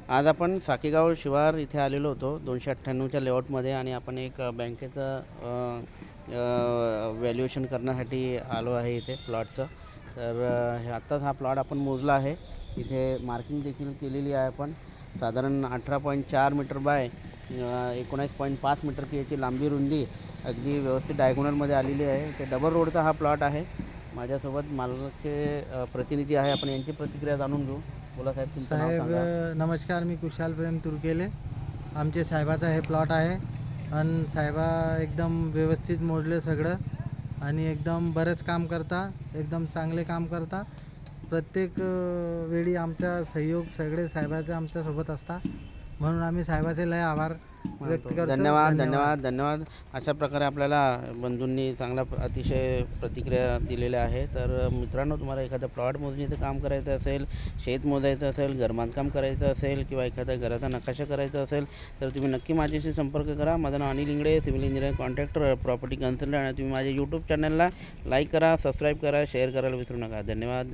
आज आपण साकेगाव शिवार इथे आलेलो होतो 298च्या लेआउटमध्ये आणि आपण एक बँकेचं व्हॅल्युएशन करण्यासाठी आलो आहे इथे प्लॉटचं. तर आत्ताच हा प्लॉट आपण मोजला आहे. इथे मार्किंग देखील केलेली आहे आपण. साधारण 18.4 मीटर बाय 19.5 मीटरची याची लांबी रुंदी अगदी व्यवस्थित डायगोनलमध्ये आलेली आहे. ते डबल रोडचा हा प्लॉट आहे. माझ्यासोबत मालकाचे प्रतिनिधी आहे. आपण यांची प्रतिक्रिया जाणून घेऊ. बोला साहेब, तुमचं नाव सांगा. नमस्कार, मी कुशाल प्रेम तुरकेले. आमचे साहेबाचा हे प्लॉट आहे आणि साहेबा एकदम व्यवस्थित मोजले सगळं आणि एकदम बरेच काम करता, एकदम चांगले काम करता. प्रत्येक वेळी आमचा सहयोग सगळे साहेबाचे आमच्यासोबत असतात, म्हणून आम्ही साहेबाचे लय आभार व्यक्त करतो. धन्यवाद. अशा प्रकारे आपल्याला बंधूंनी चांगला अतिशय प्रतिक्रिया दिलेल्या आहे. तर मित्रांनो, तुम्हाला एखादं प्लॉट मोजणीचं काम करायचं असेल, शेत मोजायचं असेल, घरबांधकाम करायचं असेल किंवा एखाद्या घराचा नकाशा करायचा असेल तर तुम्ही नक्की माझ्याशी संपर्क करा. माझं नाव Anil Ingale, civil engineer contractor, property consultant. आणि तुम्ही माझ्या यूट्यूब चॅनलला लाईक करा, सबस्क्राईब करा, शेअर करायला विसरू नका. धन्यवाद.